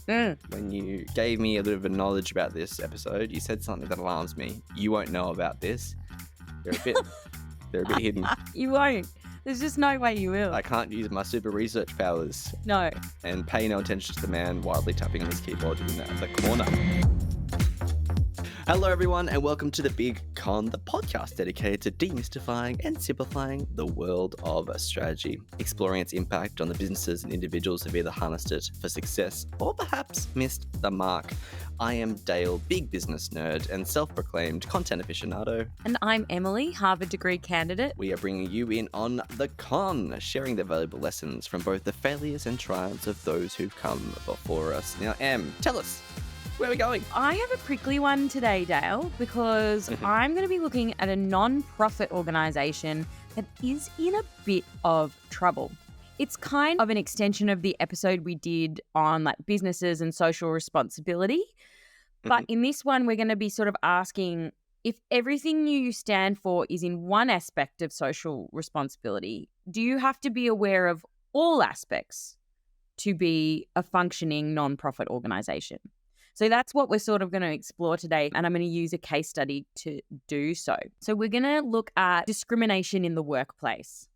When you gave me a little bit of knowledge about this episode, you said something that alarms me. You won't know about this. They're a bit hidden. You won't. There's just no way you will. I can't use my super research powers. No. And pay no attention to the man wildly tapping on his keyboard in the corner. Hello, everyone, and welcome to The Big Con, the podcast dedicated to demystifying and simplifying the world of strategy, exploring its impact on the businesses and individuals who've either harnessed it for success or perhaps missed the mark. I am Dale, big business nerd and self-proclaimed content aficionado. And I'm Emily, Harvard degree candidate. We are bringing you in on The Con, sharing the valuable lessons from both the failures and triumphs of those who've come before us. Now, Em, tell us, where are we going? I have a prickly one today, Dale, because I'm going to be looking at a non-profit organisation that is in a bit of trouble. It's kind of an extension of the episode we did on like businesses and social responsibility. But in this one, we're going to be sort of asking if everything you stand for is in one aspect of social responsibility, do you have to be aware of all aspects to be a functioning non-profit organisation? So that's what we're sort of going to explore today, and I'm going to use a case study to do so. So we're going to look at discrimination in the workplace.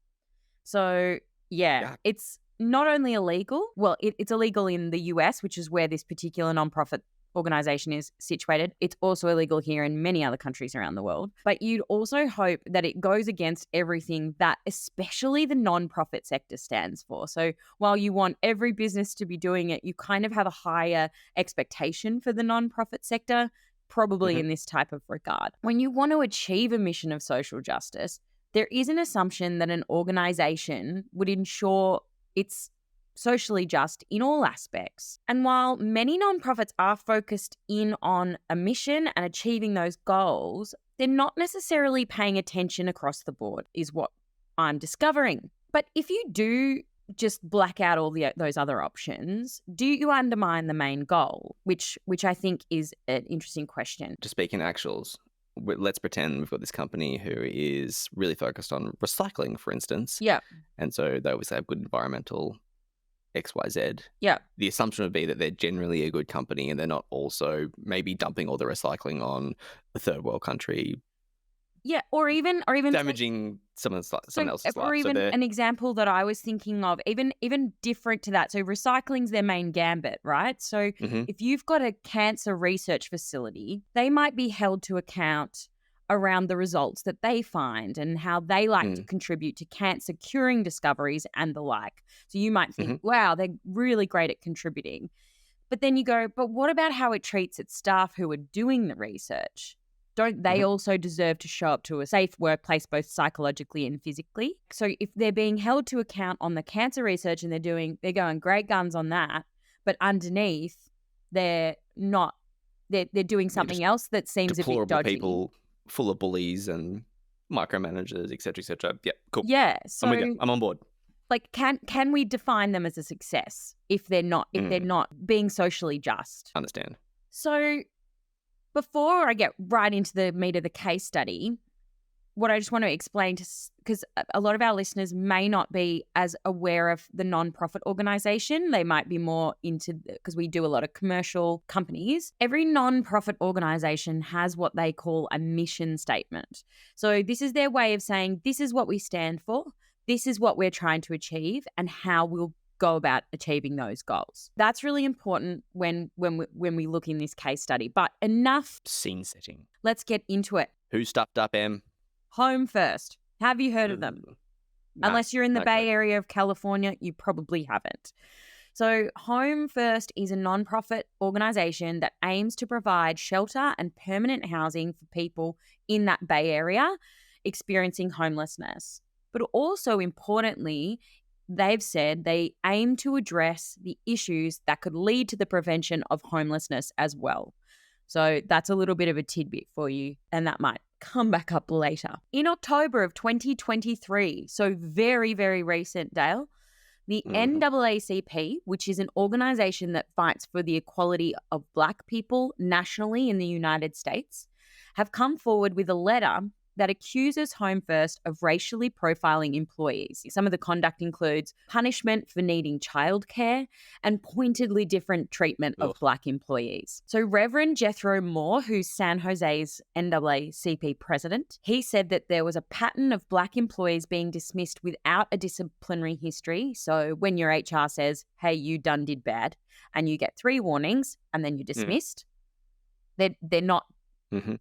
So, it's not only illegal, it's illegal in the US, which is where this particular nonprofit organisation is situated. It's also illegal here in many other countries around the world. But you'd also hope that it goes against everything that especially the non-profit sector stands for. So while you want every business to be doing it, you kind of have a higher expectation for the non-profit sector, probably in this type of regard. When you want to achieve a mission of social justice, there is an assumption that an organisation would ensure it's socially just in all aspects. And while many nonprofits are focused in on a mission and achieving those goals, they're not necessarily paying attention across the board, is what I'm discovering. But if you do just black out all those other options, do you undermine the main goal? Which I think is an interesting question. To speak in actuals, let's pretend we've got this company who is really focused on recycling, for instance. Yeah. And so they always have good environmental XYZ. Yeah. The assumption would be that they're generally a good company and they're not also maybe dumping all the recycling on a third world country. Yeah, or even damaging someone else's life. Or even an example that I was thinking of, even different to that. So recycling's their main gambit, right? So if you've got a cancer research facility, they might be held to account around the results that they find and how they like to contribute to cancer curing discoveries and the like. So you might think, wow, they're really great at contributing. But then you go, but what about how it treats its staff who are doing the research? Don't they also deserve to show up to a safe workplace, both psychologically and physically? So if they're being held to account on the cancer research and they're going great guns on that, but underneath they're doing something else that seems a bit dodgy. People full of bullies and micromanagers, et cetera, et cetera. Yeah, cool. Yeah, so I'm on board. Like, can we define them as a success if they're not being socially just? Understand. So before I get right into the meat of the case study, what I just want to explain, because a lot of our listeners may not be as aware of the non-profit organisation. They might be more into, because we do a lot of commercial companies. Every non-profit organisation has what they call a mission statement. So this is their way of saying, this is what we stand for, this is what we're trying to achieve, and how we'll go about achieving those goals. That's really important when we look in this case study. But enough scene setting. Let's get into it. Who stuffed up, Em? Home First. Have you heard of them? No, unless you're in the Bay Area of California, you probably haven't. So Home First is a non-profit organisation that aims to provide shelter and permanent housing for people in that Bay Area experiencing homelessness. But also importantly, they've said they aim to address the issues that could lead to the prevention of homelessness as well. So that's a little bit of a tidbit for you, and that might come back up later. In October of 2023, so very, very recent, Dale, the NAACP, which is an organisation that fights for the equality of Black people nationally in the United States, have come forward with a letter that accuses Home First of racially profiling employees. Some of the conduct includes punishment for needing childcare and pointedly different treatment of Ugh. Black employees. So Reverend Jethro Moore, who's San Jose's NAACP president, he said that there was a pattern of Black employees being dismissed without a disciplinary history. So when your HR says, hey, you did bad, and you get 3 warnings and then you're dismissed, they're not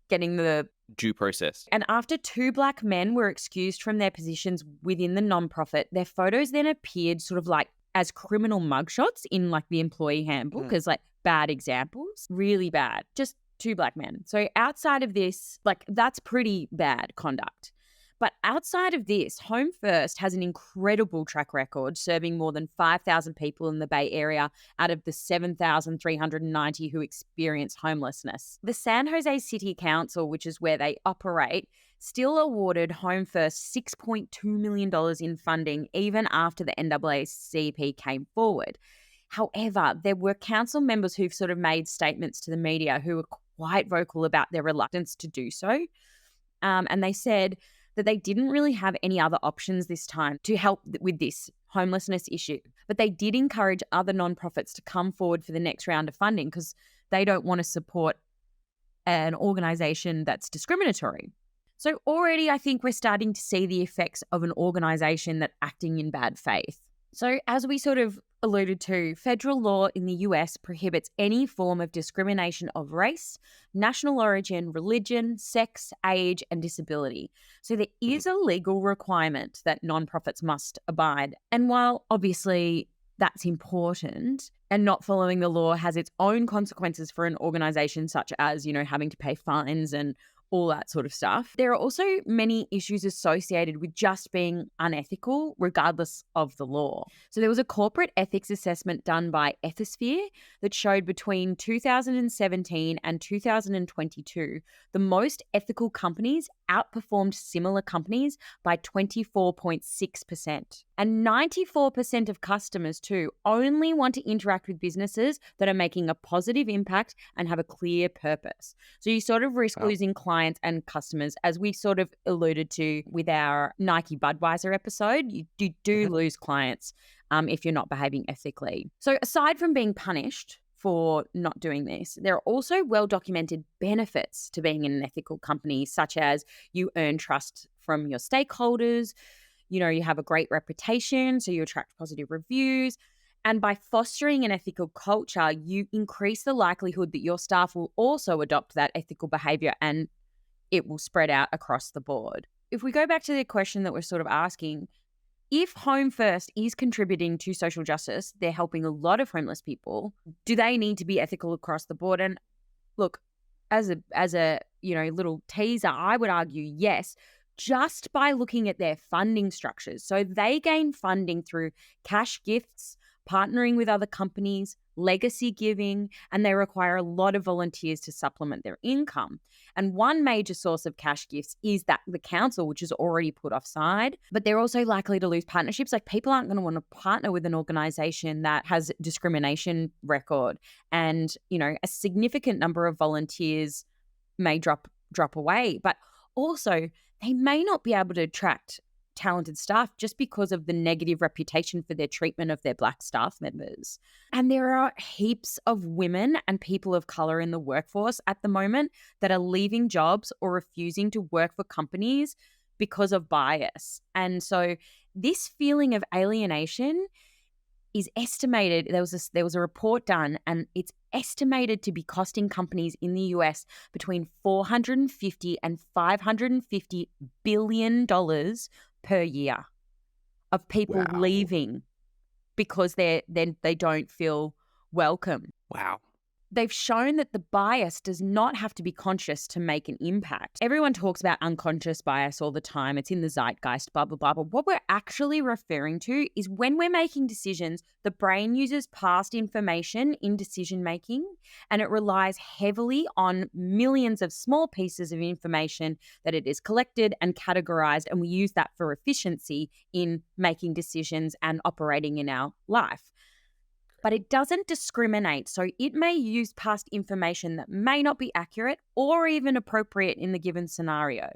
getting the due process. And after 2 Black men were excused from their positions within the nonprofit, their photos then appeared sort of like as criminal mugshots in like the employee handbook as like bad examples, really bad, just 2 Black men. So outside of this, like that's pretty bad conduct. But outside of this, Home First has an incredible track record, serving more than 5,000 people in the Bay Area out of the 7,390 who experience homelessness. The San Jose City Council, which is where they operate, still awarded Home First $6.2 million in funding even after the NAACP came forward. However, there were council members who've sort of made statements to the media who were quite vocal about their reluctance to do so. And they said that they didn't really have any other options this time to help with this homelessness issue. But they did encourage other nonprofits to come forward for the next round of funding because they don't want to support an organisation that's discriminatory. So already I think we're starting to see the effects of an organisation that's acting in bad faith. So as we sort of alluded to, federal law in the US prohibits any form of discrimination of race, national origin, religion, sex, age, and disability. So there is a legal requirement that nonprofits must abide. And while obviously that's important, and not following the law has its own consequences for an organization, such as, having to pay fines and all that sort of stuff, there are also many issues associated with just being unethical, regardless of the law. So there was a corporate ethics assessment done by Ethisphere that showed between 2017 and 2022, the most ethical companies outperformed similar companies by 24.6%. And 94% of customers, too, only want to interact with businesses that are making a positive impact and have a clear purpose. So you sort of risk losing clients and customers, as we sort of alluded to with our Nike Budweiser episode. You do lose clients if you're not behaving ethically. So aside from being punished for not doing this, there are also well-documented benefits to being in an ethical company, such as you earn trust from your stakeholders, you have a great reputation, so you attract positive reviews. And by fostering an ethical culture, you increase the likelihood that your staff will also adopt that ethical behavior and it will spread out across the board. If we go back to the question that we're sort of asking, if Home First is contributing to social justice, they're helping a lot of homeless people, do they need to be ethical across the board? And look, as a little teaser, I would argue yes, just by looking at their funding structures. So they gain funding through cash gifts, partnering with other companies, legacy giving, and they require a lot of volunteers to supplement their income. And one major source of cash gifts is that the council, which is already put offside, but they're also likely to lose partnerships. Like people aren't going to want to partner with an organization that has discrimination record. And, a significant number of volunteers may drop away, but also they may not be able to attract talented staff just because of the negative reputation for their treatment of their Black staff members. And there are heaps of women and people of color in the workforce at the moment that are leaving jobs or refusing to work for companies because of bias. And so this feeling of alienation is estimated, there was a report done, and it's estimated to be costing companies in the US between $450 and $550 billion per year of people leaving because they don't feel welcome. Wow. They've shown that the bias does not have to be conscious to make an impact. Everyone talks about unconscious bias all the time. It's in the zeitgeist, blah, blah, blah. But what we're actually referring to is when we're making decisions, the brain uses past information in decision making, and it relies heavily on millions of small pieces of information that it is collected and categorized, and we use that for efficiency in making decisions and operating in our life. But it doesn't discriminate, so it may use past information that may not be accurate or even appropriate in the given scenario.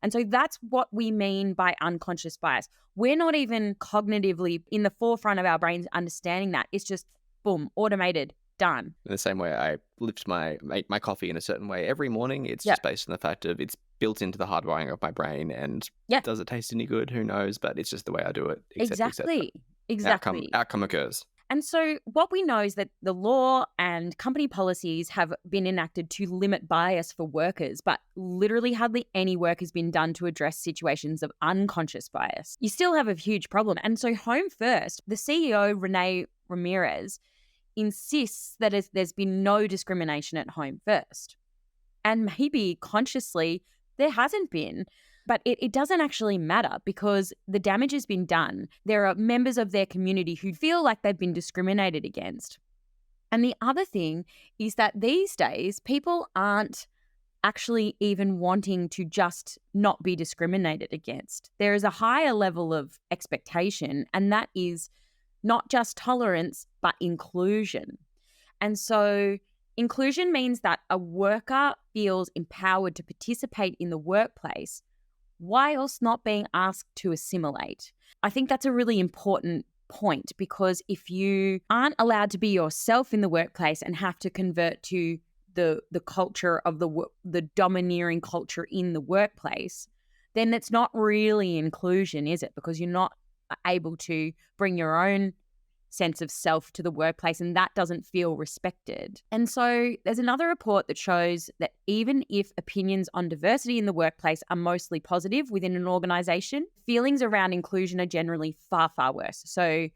And so that's what we mean by unconscious bias. We're not even cognitively in the forefront of our brains understanding that. It's just boom, automated, done. In the same way I lift make my coffee in a certain way every morning, it's Yep. just based on the fact of it's built into the hardwiring of my brain, and Yep. does it taste any good? Who knows? But it's just the way I do it. Exactly. Outcome occurs. And so what we know is that the law and company policies have been enacted to limit bias for workers, but literally hardly any work has been done to address situations of unconscious bias. You still have a huge problem. And so Home First, the CEO, Renee Ramirez, insists that there's been no discrimination at Home First. And maybe consciously there hasn't been. But it doesn't actually matter because the damage has been done. There are members of their community who feel like they've been discriminated against. And the other thing is that these days, people aren't actually even wanting to just not be discriminated against. There is a higher level of expectation, and that is not just tolerance, but inclusion. And so inclusion means that a worker feels empowered to participate in the workplace whilst not being asked to assimilate. I think that's a really important point because if you aren't allowed to be yourself in the workplace and have to convert to the culture of the domineering culture in the workplace, then it's not really inclusion, is it? Because you're not able to bring your own sense of self to the workplace, and that doesn't feel respected. And so there's another report that shows that even if opinions on diversity in the workplace are mostly positive within an organization, feelings around inclusion are generally far, far worse. So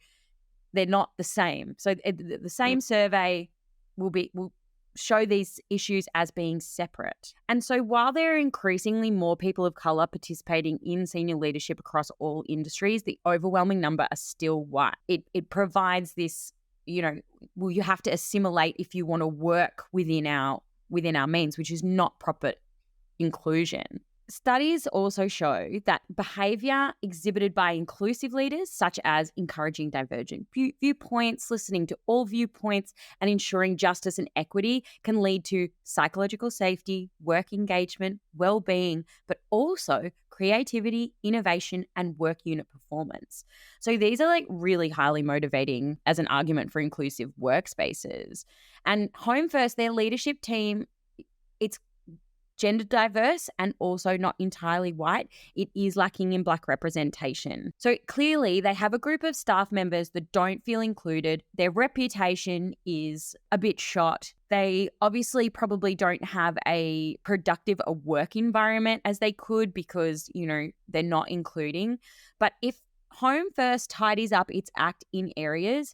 they're not the same. So the same survey will show these issues as being separate. And so while there are increasingly more people of color participating in senior leadership across all industries, the overwhelming number are still white. It provides this, you have to assimilate if you want to work within our means, which is not proper inclusion. Studies also show that behavior exhibited by inclusive leaders, such as encouraging divergent viewpoints, listening to all viewpoints, and ensuring justice and equity, can lead to psychological safety, work engagement, well-being, but also creativity, innovation, and work unit performance. So these are really highly motivating as an argument for inclusive workspaces. And Home First, their leadership team, it's gender diverse and also not entirely white. It is lacking in Black representation. So clearly they have a group of staff members that don't feel included. Their reputation is a bit shot. They obviously probably don't have a productive work environment as they could because, they're not including. But if Home First tidies up its act in areas,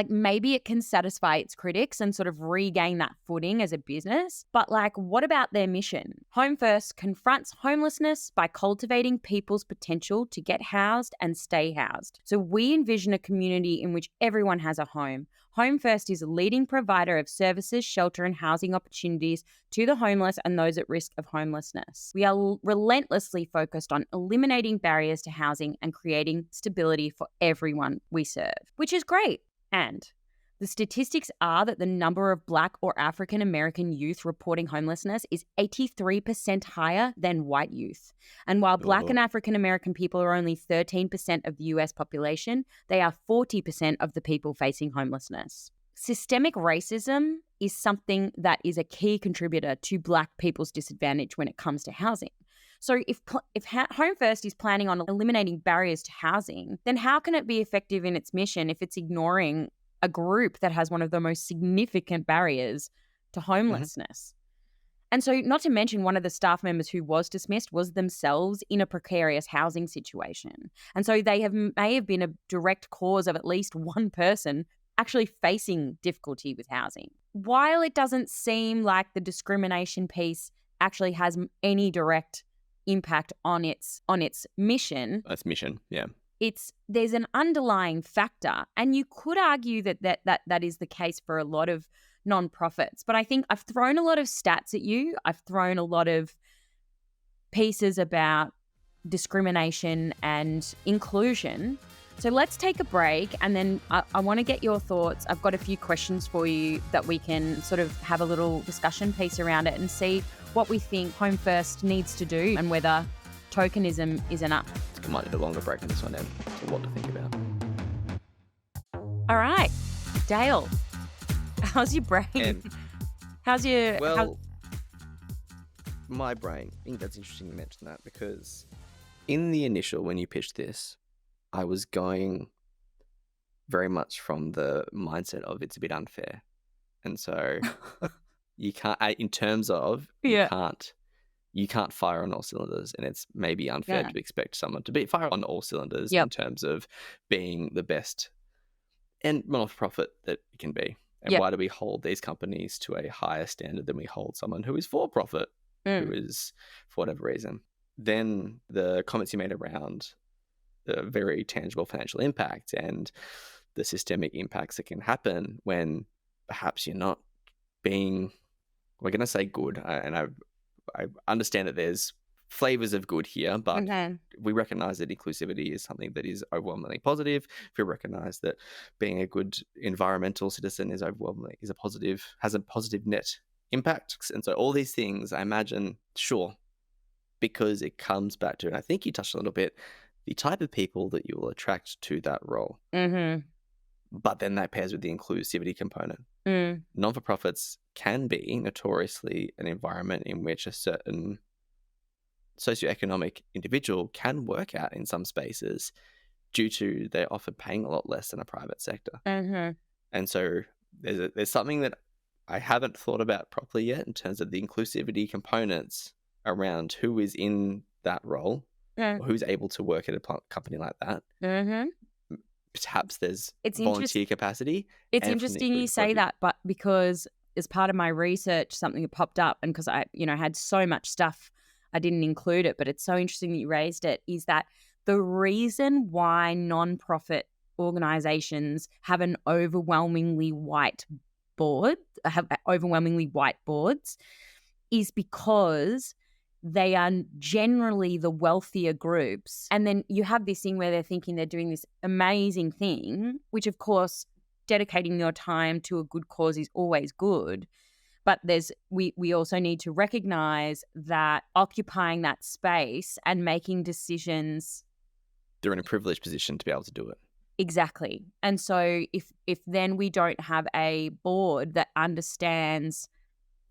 maybe it can satisfy its critics and sort of regain that footing as a business. But what about their mission? Home First confronts homelessness by cultivating people's potential to get housed and stay housed. So we envision a community in which everyone has a home. Home First is a leading provider of services, shelter, and housing opportunities to the homeless and those at risk of homelessness. We are relentlessly focused on eliminating barriers to housing and creating stability for everyone we serve, which is great. And the statistics are that the number of Black or African American youth reporting homelessness is 83% higher than white youth. And while Black and African American people are only 13% of the US population, they are 40% of the people facing homelessness. Systemic racism is something that is a key contributor to Black people's disadvantage when it comes to housing. So if Home First is planning on eliminating barriers to housing, then how can it be effective in its mission if it's ignoring a group that has one of the most significant barriers to homelessness? And so not to mention one of the staff members who was dismissed was themselves in a precarious housing situation. And so they may have been a direct cause of at least one person actually facing difficulty with housing. While it doesn't seem like the discrimination piece actually has any direct impact on its mission. That's mission, yeah. There's an underlying factor, and you could argue that is the case for a lot of nonprofits. But I think I've thrown a lot of stats at you. I've thrown a lot of pieces about discrimination and inclusion. So let's take a break, and then I want to get your thoughts. I've got a few questions for you that we can sort of have a little discussion piece around it and see what we think Home First needs to do and whether tokenism is enough. I might need a longer break on this one, then. So what to think about. All right, Dale, how's your brain? How's your... My brain, I think that's interesting you mentioned that, because in the initial, when you pitched this, I was going very much from the mindset of it's a bit unfair. And so you can't, in terms of, you can't fire on all cylinders, and it's maybe unfair to expect someone to fire on all cylinders in terms of being the best and non-profit that it can be. And why do we hold these companies to a higher standard than we hold someone who is for profit, who is, for whatever reason? Then the comments you made around the very tangible financial impact and the systemic impacts that can happen when perhaps you're not being, we're going to say good, and I understand that there's flavors of good here, but we recognize that inclusivity is something that is overwhelmingly positive. We recognize that being a good environmental citizen is has a positive net impact. And so all these things, I imagine, sure, because it comes back to, and I think you touched a little bit, the type of people that you will attract to that role. But then that pairs with the inclusivity component. Non-for-profits can be notoriously an environment in which a certain socioeconomic individual can work out in some spaces due to they're often paying a lot less than a private sector. And so there's something that I haven't thought about properly yet in terms of the inclusivity components around who is in that role, or who's able to work at a company like that. Perhaps there's volunteer capacity. It's interesting you say that, but because as part of my research, something that popped up, and because I, had so much stuff, I didn't include it, but it's so interesting that you raised it, is that the reason why non-profit organizations have overwhelmingly white boards is because they are generally the wealthier groups. And then you have this thing where they're thinking they're doing this amazing thing, which of course, dedicating your time to a good cause is always good. But we also need to recognize that occupying that space and making decisions, they're in a privileged position to be able to do it. Exactly. And so if then we don't have a board that understands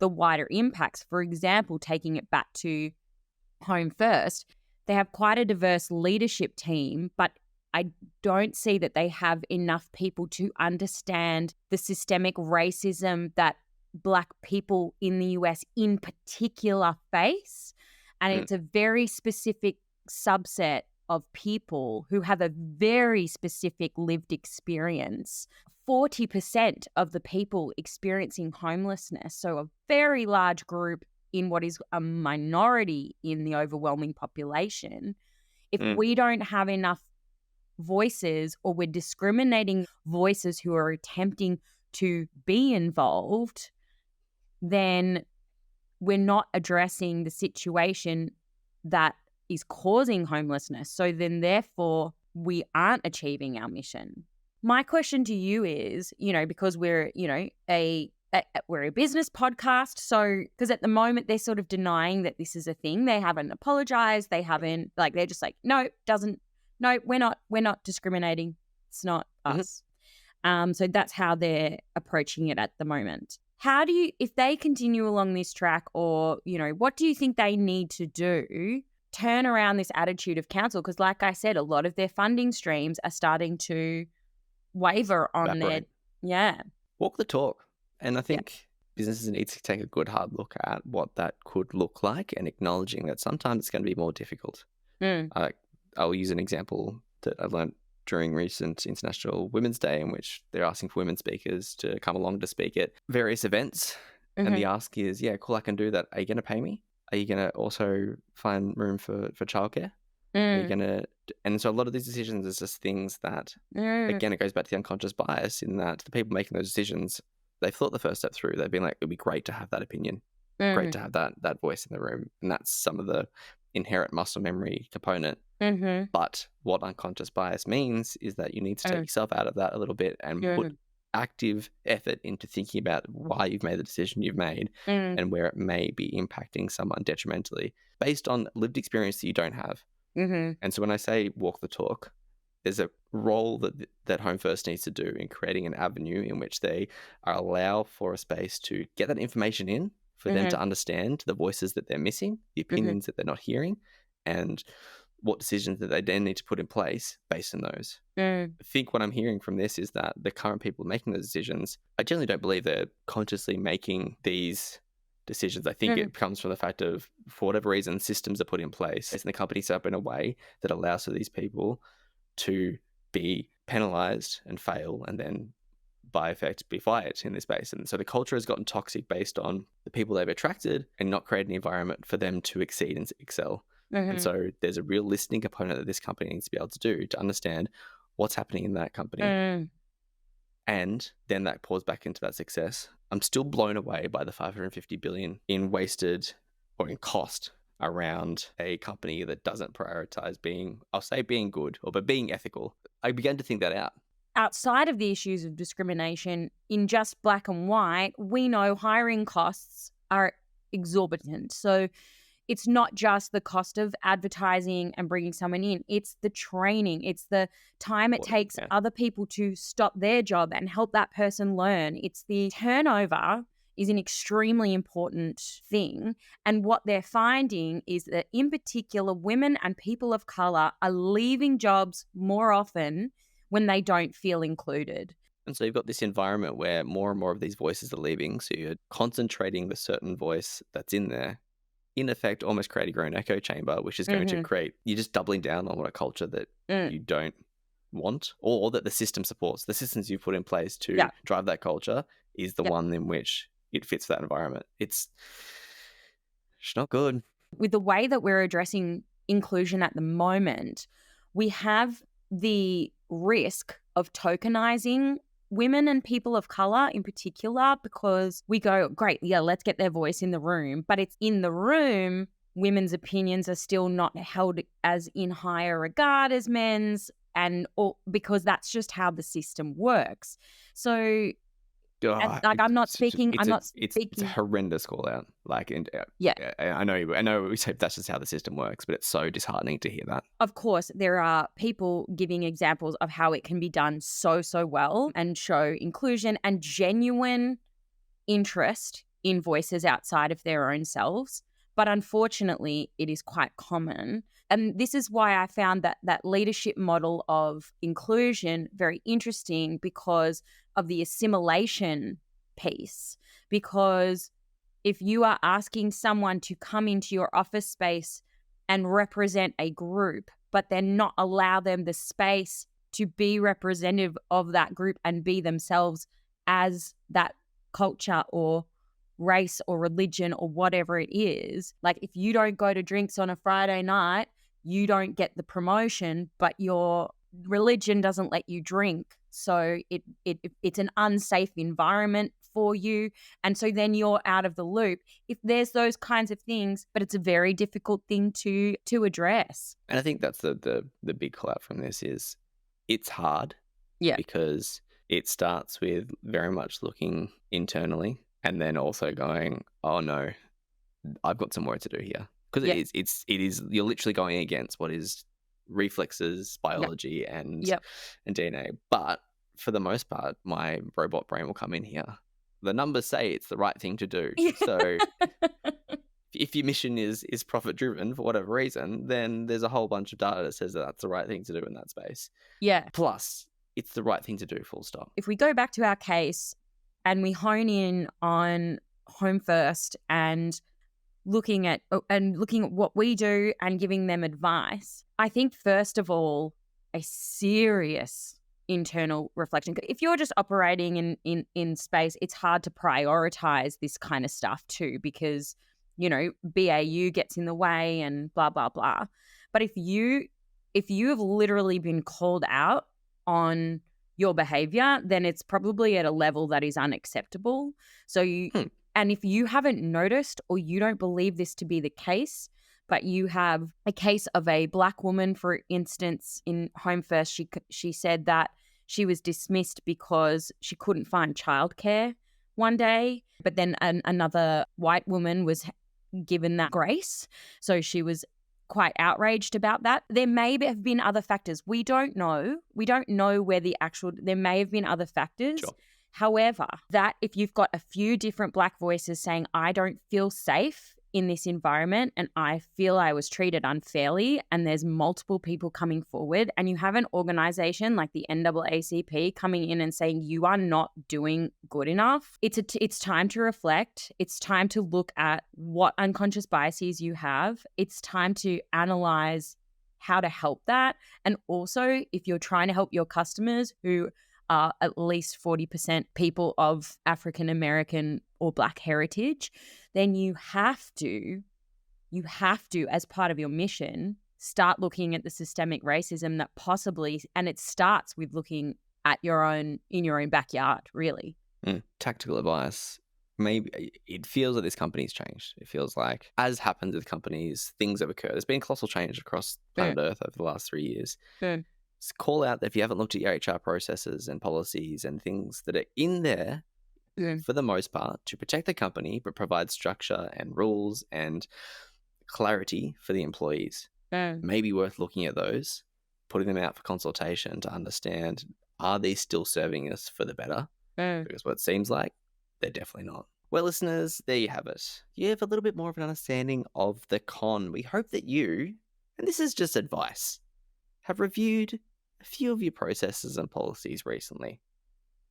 the wider impacts, for example, taking it back to Home First, they have quite a diverse leadership team, but I don't see that they have enough people to understand the systemic racism that Black people in the US in particular face. And it's a very specific subset of people who have a very specific lived experience. 40% of the people experiencing homelessness, so a very large group in what is a minority in the overwhelming population, if we don't have enough voices, or we're discriminating voices who are attempting to be involved, then we're not addressing the situation that is causing homelessness. So then therefore we aren't achieving our mission. My question to you is, because we're, we're a business podcast. So, because at the moment they're sort of denying that this is a thing. They haven't apologized. They haven't, they're just like, no, we're not discriminating. It's not us. So that's how they're approaching it at the moment. How do you, if they continue along this track, or, what do you think they need to do turn around this attitude of council? Because like I said, a lot of their funding streams are starting to waver on walk the talk. And I think businesses need to take a good hard look at what that could look like, and acknowledging that sometimes it's going to be more difficult. I'll use an example that I learned during recent International Women's Day, in which they're asking for women speakers to come along to speak at various events. And the ask is, cool, I can do that. Are you going to pay me? Are you going to also find room for childcare? Are you going to... And so a lot of these decisions is just things that, again, it goes back to the unconscious bias, in that the people making those decisions, they've thought the first step through. They've been like, it'd be great to have that opinion, great to have that voice in the room. And that's some of the inherent muscle memory component. But what unconscious bias means is that you need to take yourself out of that a little bit and put active effort into thinking about why you've made the decision you've made and where it may be impacting someone detrimentally based on lived experience that you don't have. And so when I say walk the talk, there's a role that Home First needs to do in creating an avenue in which they allow for a space to get that information in, for them to understand the voices that they're missing, the opinions that they're not hearing, and what decisions that they then need to put in place based on those. I think what I'm hearing from this is that the current people making the decisions, I generally don't believe they're consciously making these decisions. I think it comes from the fact of, for whatever reason, systems are put in place and the company set up in a way that allows for these people to be penalized and fail and then by effect be fired in this space. And so the culture has gotten toxic based on the people they've attracted and not creating an environment for them to exceed and excel. And so there's a real listening component that this company needs to be able to do to understand what's happening in that company. And then that pours back into that success. I'm still blown away by the $550 billion in wasted or in cost around a company that doesn't prioritize being, I'll say being good, but being ethical. I began to think that out. Outside of the issues of discrimination, in just black and white, we know hiring costs are exorbitant. So it's not just the cost of advertising and bringing someone in. It's the training. It's the time it takes other people to stop their job and help that person learn. It's the turnover is an extremely important thing. And what they're finding is that in particular, women and people of color are leaving jobs more often when they don't feel included. And so you've got this environment where more and more of these voices are leaving. So you're concentrating the certain voice that's in there, in effect, almost creating your own echo chamber, which is going to create, you're just doubling down on what a culture that you don't want or that the system supports. The systems you've put in place to drive that culture is the one in which it fits that environment. It's not good. With the way that we're addressing inclusion at the moment, we have the risk of tokenizing women and people of color in particular, because we go, great, let's get their voice in the room. But it's in the room, women's opinions are still not held as in higher regard as men's, because that's just how the system works. So I'm not speaking. It's a horrendous call out. I know we say that's just how the system works, but it's so disheartening to hear that. Of course, there are people giving examples of how it can be done so well and show inclusion and genuine interest in voices outside of their own selves. But unfortunately, it is quite common. And this is why I found that leadership model of inclusion very interesting, because of the assimilation piece. Because if you are asking someone to come into your office space and represent a group, but then not allow them the space to be representative of that group and be themselves as that culture or race or religion or whatever it is. Like if you don't go to drinks on a Friday night, you don't get the promotion, but your religion doesn't let you drink. So it's an unsafe environment for you. And so then you're out of the loop. If there's those kinds of things, but it's a very difficult thing to address. And I think that's the big call out from this is it's hard. Yeah. Because it starts with very much looking internally and then also going, oh no, I've got some work to do here. Because it is you're literally going against what is reflexes, biology and DNA. But for the most part, my robot brain will come in here. The numbers say it's the right thing to do. So if your mission is profit driven for whatever reason, then there's a whole bunch of data that says that that's the right thing to do in that space. Yeah. Plus, it's the right thing to do, full stop. If we go back to our case and we hone in on Home First and looking at what we do and giving them advice, I think first of all, a serious internal reflection. If you're just operating in space, it's hard to prioritize this kind of stuff too, because, BAU gets in the way and blah, blah, blah. But if you have literally been called out on your behavior, then it's probably at a level that is unacceptable. So and if you haven't noticed or you don't believe this to be the case, but you have a case of a Black woman, for instance, in Home First. She said that she was dismissed because she couldn't find childcare one day, but then another white woman was given that grace. So she was quite outraged about that. There may have been other factors. We don't know. We don't know where there may have been other factors. Sure. However, that if you've got a few different Black voices saying, I don't feel safe in this environment and I feel I was treated unfairly, and there's multiple people coming forward, and you have an organization like the NAACP coming in and saying you are not doing good enough, it's time to reflect. It's time to look at what unconscious biases you have. It's time to analyze how to help that. And also, if you're trying to help your customers who are at least 40% people of African American or Black heritage, then you have to, as part of your mission, start looking at the systemic racism that possibly, and it starts with looking at in your own backyard, really. Tactical advice. Maybe it feels like this company's changed. It feels like, as happens with companies, things have occurred. There's been colossal change across planet Earth over the last 3 years. Call out that if you haven't looked at your HR processes and policies and things that are in there, for the most part, to protect the company, but provide structure and rules and clarity for the employees. Maybe worth looking at those, putting them out for consultation to understand, are these still serving us for the better? Because what it seems like, they're definitely not. Well, listeners, there you have it. You have a little bit more of an understanding of the con. We hope that you, and this is just advice, have reviewed a few of your processes and policies recently,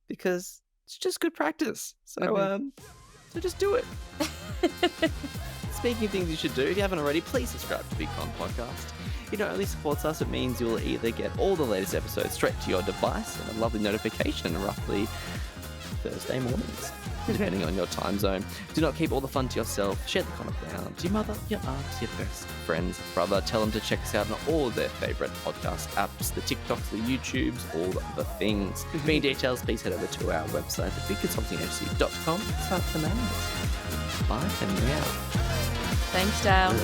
because it's just good practice. So just do it. Speaking of things you should do, if you haven't already, please subscribe to Big Con Podcast. It not only supports us, it means you'll either get all the latest episodes straight to your device and a lovely notification roughly Thursday mornings, depending on your time zone. Do not keep all the fun to yourself. Share the con around to your mother, your aunt, your best friends, brother. Tell them to check us out on all of their favourite podcast apps, the TikToks, the YouTubes, all the things. For any details, please head over to our website, thebigconsultingagency.com. Start the names. Bye for now. Thanks, Dale.